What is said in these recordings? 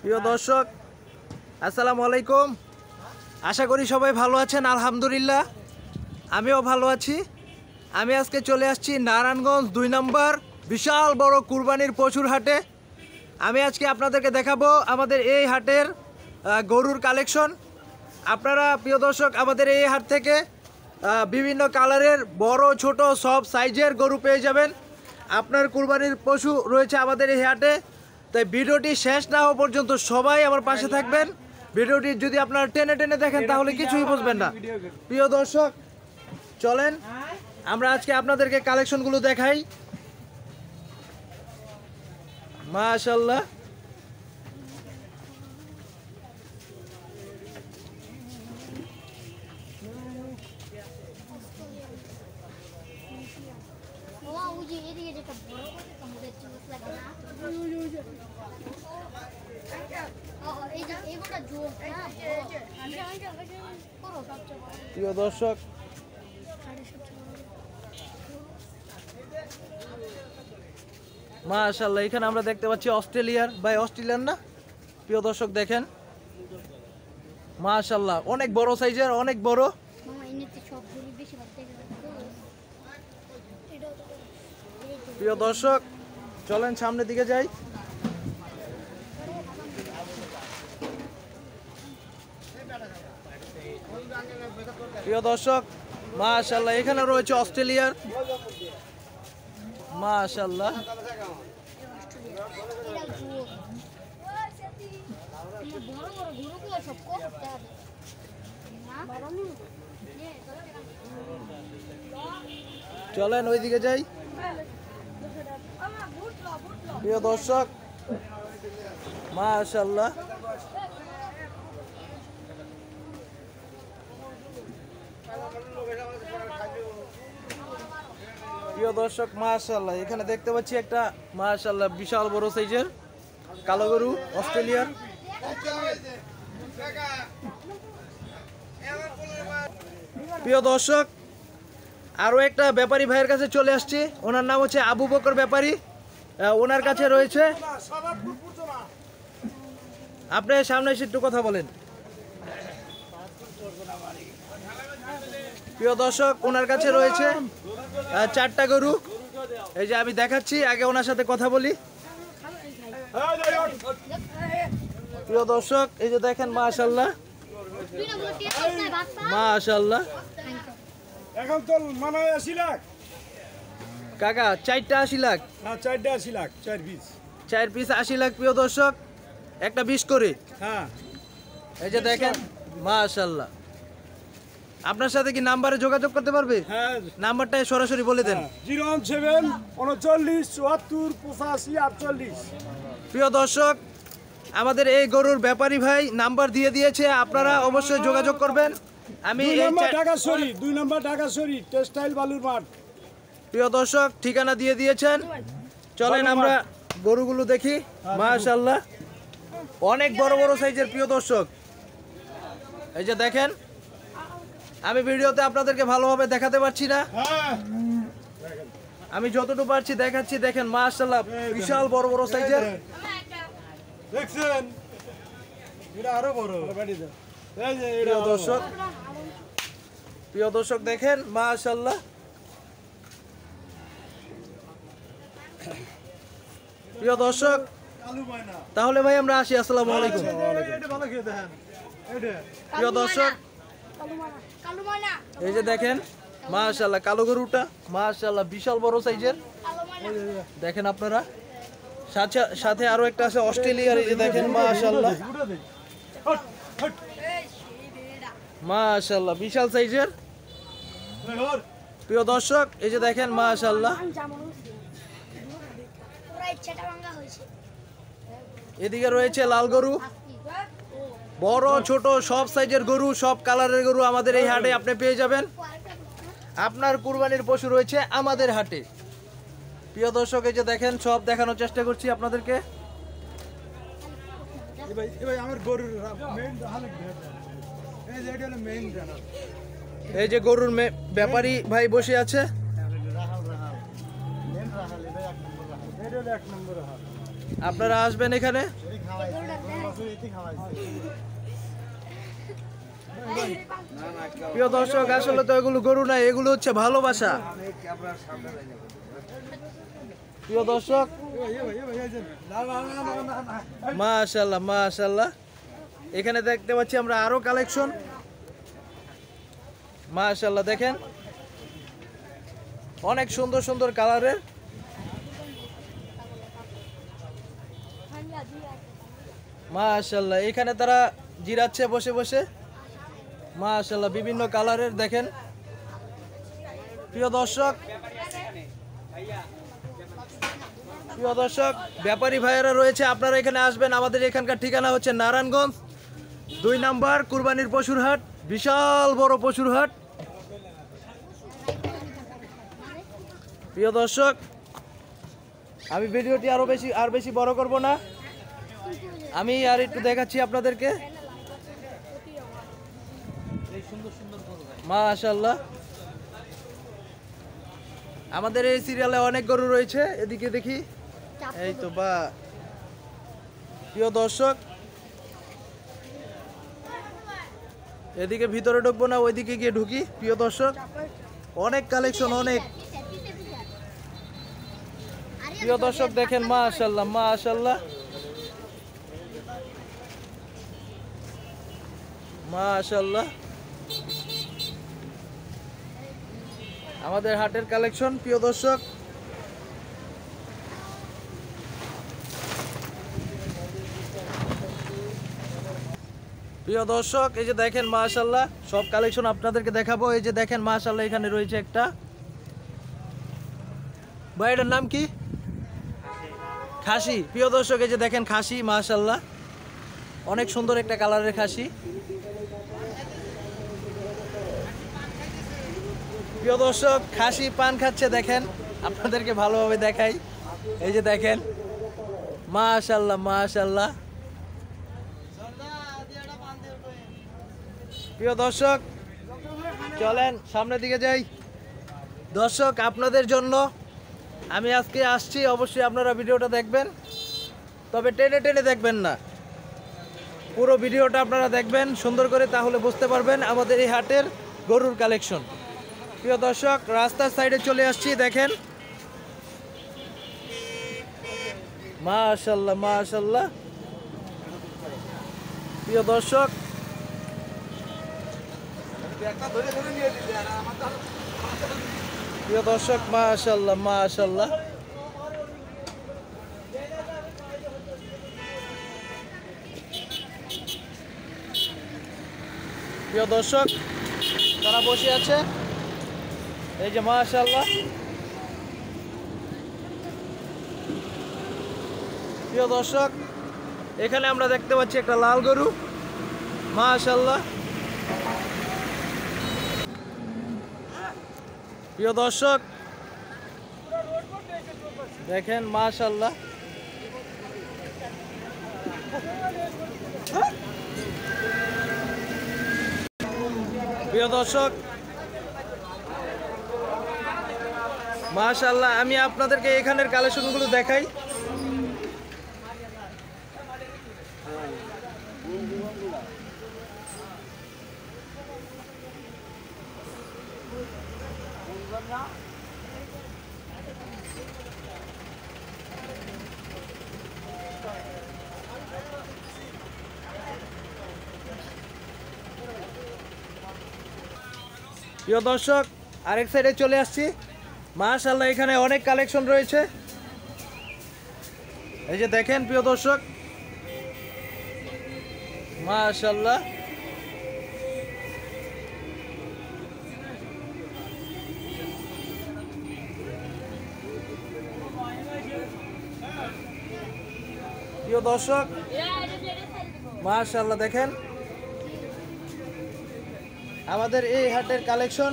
প্রিয় দর্শক, আসসালামু আলাইকুম। আশা করি সবাই ভালো আছেন। আলহামদুলিল্লাহ আমিও ভালো আছি। আমি আজকে চলে আসছি নারায়ণগঞ্জ 2 নম্বর বিশাল বড় কুরবানির পশুর হাটে। আমি আজকে আপনাদেরকে দেখাবো আমাদের এই হাটের গরুর কালেকশন। আপনারা প্রিয় দর্শক আমাদের এই হাট থেকে বিভিন্ন কালারের বড় ছোট সব সাইজের গরু পেয়ে যাবেন। আপনার কুরবানির পশু রয়েছে আমাদের এই হাটে, তাই ভিডিওটি শেষ না হওয়া পর্যন্ত সবাই আমার পাশে থাকবেন। ভিডিওটি যদি আপনারা টেনে টেনে দেখেন তাহলে কিছুই বুঝবেন না। প্রিয় দর্শক, চলেন আমরা আজকে আপনাদেরকে কালেকশনগুলো দেখাই। মাশাআল্লাহ, প্রিয় দর্শক মাশাআল্লাহ, এখানে আমরা দেখতে পাচ্ছি অস্ট্রেলিয়ার অস্ট্রেলিয়ান না। প্রিয় দর্শক দেখেন মাশাআল্লাহ, অনেক বড় সাইজের, অনেক বড়। প্রিয় দর্শক চলেন সামনের দিকে যাই। প্রিয় দর্শক মাশাআল্লাহ, এখানে রয়েছে অস্ট্রেলিয়ার। মাশাআল্লাহ, চলেন ওইদিকে যাই। প্রিয় দর্শক মাশাআল্লাহ, প্রিয় দর্শক মাশাআল্লাহ, এখানে দেখতে পাচ্ছি একটা মাশাআল্লাহ বিশাল বড় সাইজের কালো গরু অস্ট্রেলিয়ার। প্রিয় দর্শক আরো একটা ব্যাপারী ভাইয়ের কাছে চলে আসছি। ওনার নাম হচ্ছে আবু বকর ব্যাপারী। ওনার কাছে রয়েছে, আপনি সামনে এসে একটু কথা বলেন। প্রিয় দর্শক ওনার কাছে রয়েছে 4টা গরু। এই যে আমি দেখাচ্ছি, আগে ওনার সাথে কথা বলি। প্রিয় দর্শক এই যে দেখেন মাশাআল্লাহ মাশাআল্লাহ, এখন তো মানে 80 লাখ কাকা 4টা 80 লাখ। হ্যাঁ 4টা 80 লাখ, 4 পিস 4 পিস 80 লাখ। প্রিয় দর্শক একটা 20 করে। হ্যাঁ এই যে দেখেন মাশাআল্লাহ। আপনার সাথে কি নাম্বারে যোগাযোগ করতে পারবে? হ্যাঁ নাম্বারটা সরাসরি বলে দেন। 017 39 74 85 48। প্রিয় দর্শক আমাদের এই গরুর ব্যাপারী ভাই নাম্বার দিয়ে দিয়েছে, আপনারা অবশ্যই যোগাযোগ করবেন। আমি 2 নম্বর ঢাকাশরী, 2 নম্বর ঢাকাশরী টেক্সটাইল বালুর মাঠ। প্রিয় দর্শক ঠিকানা দিয়ে দিয়েছেন। চলেন আমরা গরুগুলো দেখি। মাশাআল্লাহ অনেক বড় বড় সাইজের। প্রিয় দর্শক এই যে দেখেন, আমি ভিডিওতে আপনাদেরকে ভালোভাবে দেখাতে পারছি না, হ্যাঁ আমি যতটুকু পারছি দেখাচ্ছি। দেখেন মাশাআল্লাহ বিশাল বড় বড় সাইজের। দেখছেন এটা আরো বড়। এই যে এটা প্রিয় দর্শক, প্রিয় দর্শক দেখেন মাশাআল্লাহ। প্রিয় দর্শক আলু ময়না। তাহলে ভাই আমরা আসি। আসসালামু আলাইকুম। এটা ভালো খেয়ে দেখেন এটা। প্রিয় দর্শক এই যে দেখেন মাশাআল্লাহ কালো গরুটা মাশাআল্লাহ বিশাল বড় সাইজের। দেখেন আপনারা, সাথে সাথে আরো একটা আছে অস্ট্রেলিয়ার। এই যে দেখেন মাশাআল্লাহ মাশাআল্লাহ বিশাল সাইজের। প্রিয় দর্শক এই যে দেখেন মাশাআল্লাহ, এদিকে রয়েছে লাল গরু। বড় ছোট সব সাইজের গরু, সব কালারের গরু আমাদের এই হাটে আপনি পেয়ে যাবেন। আপনার কুরবানির পশু রয়েছে আমাদের হাটে। প্রিয় দর্শক এই যে দেখেন, সব দেখানোর চেষ্টা করছি আপনাদেরকে। ভাই আমার গরুর মেইন হালে এই যে এটা হলো মেইন জানা। এই যে গরুর ব্যাপারী ভাই বসে আছে। আপনারা আসবেন এখানে, প্রিয় দর্শক, আসলে তো এগুলো গরু না, এগুলো হচ্ছে ভালোবাসা। প্রিয় দর্শক, মাশাআল্লাহ মাশাআল্লাহ, এখানে দেখতে পাচ্ছি আমরা আরো কালেকশন। মাশাআল্লাহ, দেখেন অনেক সুন্দর সুন্দর কালারের। মাশাআল্লাহ, এখানে তারা জিরাচ্ছে বসে বসে। মাশাআল্লাহ, বিভিন্ন কালারের দেখেন। প্রিয় দর্শক, ব্যাপারী ভাইয়েরা রয়েছে, আপনারা এখানে আসবেন। আমাদের এখানকার ঠিকানা হচ্ছে নারায়ণগঞ্জ 2 নম্বর কুরবানির পশুর হাট, বিশাল বড় পশুর হাট। প্রিয় দর্শক, আমি ভিডিওটি আর বেশি বড় করব না, আমি আর একটু দেখাচ্ছি আপনাদেরকে। মাশাআল্লাহ, আমাদের এই সিরিয়ালে অনেক গরু রয়েছে। এদিকে দেখি, এই তো বা। প্রিয় দর্শক, এদিকে ভিতরে ঢুকবো না, ওইদিকে গিয়ে ঢুকি। প্রিয় দর্শক, অনেক কালেকশন, অনেক। প্রিয় দর্শক দেখেন, মাশাআল্লাহ মাশাআল্লাহ মাশাআল্লাহ, আমাদের হাটের কালেকশন। প্রিয় দর্শক, এই যে দেখেন মাশাআল্লাহ, সব কালেকশন আপনাদেরকে দেখাবো। এই যে দেখেন মাশাআল্লাহ, এখানে রয়েছে একটা। ভাই, এটার নাম কি? খাসি। প্রিয় দর্শক, এই যে দেখেন খাসি, মাশাআল্লাহ অনেক সুন্দর একটা কালারের খাসি। প্রিয় দর্শক, খাসি পান খাচ্ছে, দেখেন আপনাদেরকে ভালোভাবে দেখাই। এই যে দেখেন মাশাআল্লাহ মাশাআল্লাহ। প্রিয় দর্শক, চলেন সামনের দিকে যাই। দর্শক, আপনাদের জন্য আমি আজকে আসছি, অবশ্যই আপনারা ভিডিওটা দেখবেন, তবে টেনে টেনে দেখবেন না, পুরো ভিডিওটা আপনারা দেখবেন সুন্দর করে, তাহলে বুঝতে পারবেন আমাদের এই হাটের গরুর কালেকশন। প্রিয় দর্শক, রাস্তার সাইডে চলে আসছি, দেখেন মাশাআল্লাহ মাশাআল্লাহ। প্রিয় দর্শক, মাশাআল্লাহ মাশাআল্লাহ। প্রিয় দর্শক, তারা বসে আছে, এই যে মাশাআল্লাহ। প্রিয় দর্শক, এখানে আমরা দেখতে পাচ্ছি একটা লাল গরু, মাশাআল্লাহ। প্রিয় দর্শক, দেখেন মাশাআল্লাহ। প্রিয় দর্শক, মাশাআল্লাহ, আমি আপনাদেরকে এখানের কালেকশনগুলো দেখাই। প্রিয় দর্শক, আরেক সাইডে চলে আসছি। মাশাআল্লাহ, এখানে অনেক কালেকশন রয়েছে। এই যে দেখেন প্রিয় দর্শক, মাশাআল্লাহ। প্রিয় দর্শক, মাশাআল্লাহ, দেখেন আমাদের এই হাটের কালেকশন।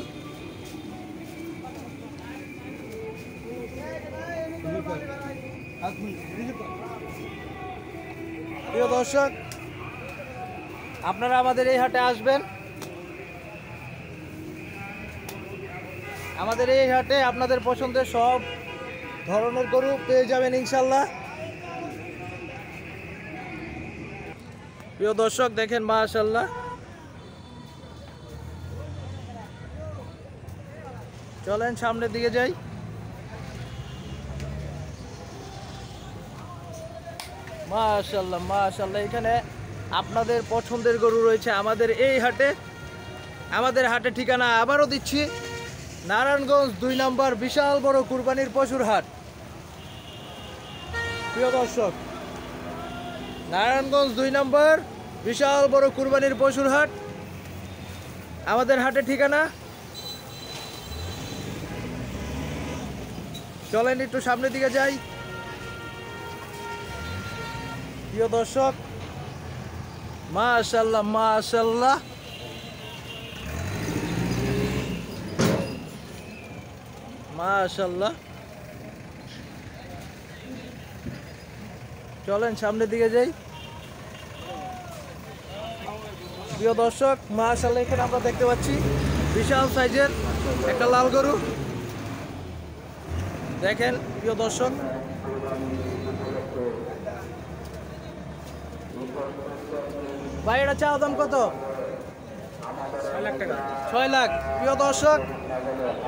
প্রিয় দর্শক, আপনারা আমাদের এই হাটে আসবেন। আমাদের এই হাটে আপনাদের পছন্দের সব ধরনের গরু পেয়ে যাবেন ইনশাল্লাহ। প্রিয় দর্শক দেখেন মাশাআল্লাহ, চলেন সামনের দিকে যাই। মাশাআল্লাহ মাশাআল্লাহ, এখানে আপনাদের পছন্দের গরু রয়েছে আমাদের এই হাটে। আমাদের হাটে ঠিকানা আবারও দিচ্ছি, নারায়ণগঞ্জ 2 নম্বর বিশাল বড় কুরবানির পশুর হাট। প্রিয় দর্শক, নারায়ণগঞ্জ 2 নম্বর বিশাল বড় কুরবানির পশুর হাট আমাদের হাটে ঠিকানা। চলেন একটু সামনের দিকে যাই। প্রিয় দর্শক মাশাআল্লাহ মাশাআল্লাহ, মাশাআল্লাহ, চলেন সামনের দিকে যাই। প্রিয় দর্শক মাশাআল্লাহ, এখানে আমরা দেখতে পাচ্ছি বিশাল সাইজের একটা লাল গরু। দেখেন প্রিয় দর্শক, ভাই এটা চাওয়া দাম কত? 6 লাখ টাকা। 6 লাখ। প্রিয় দর্শক,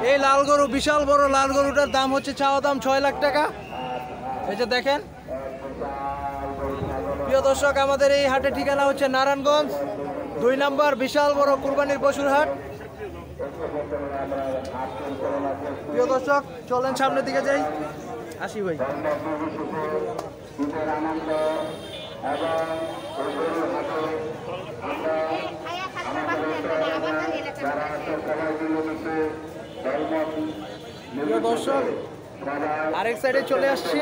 এই লাল গরু, বিশাল বড় লাল গরুটার দাম হচ্ছে চাওয়া দাম 6 লাখ টাকা। এই যে দেখেন প্রিয় দর্শক, আমাদের এই হাটের ঠিকানা হচ্ছে নারায়ণগঞ্জ 2 নম্বর বিশাল বড় কুরবানির পশুর হাট। প্রিয় দর্শক চলেন সামনের দিকে যাই। আসি ভাই। প্রিয় দর্শক আরেক সাইডে চলে আসছি।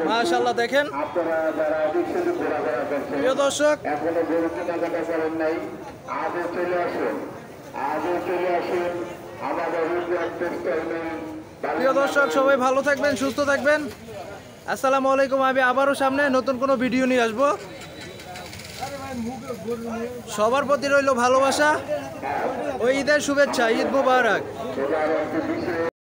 মাশাআল্লাহ দেখেন প্রিয় দর্শক, প্রিয় দর্শক সবাই ভালো থাকবেন, সুস্থ থাকবেন। আসসালামু আলাইকুম। আমি আবারও সামনে নতুন কোনো ভিডিও নিয়ে আসবো। সবার প্রতি রইল ভালোবাসা ও ঈদের শুভেচ্ছা। ঈদ মোবারক।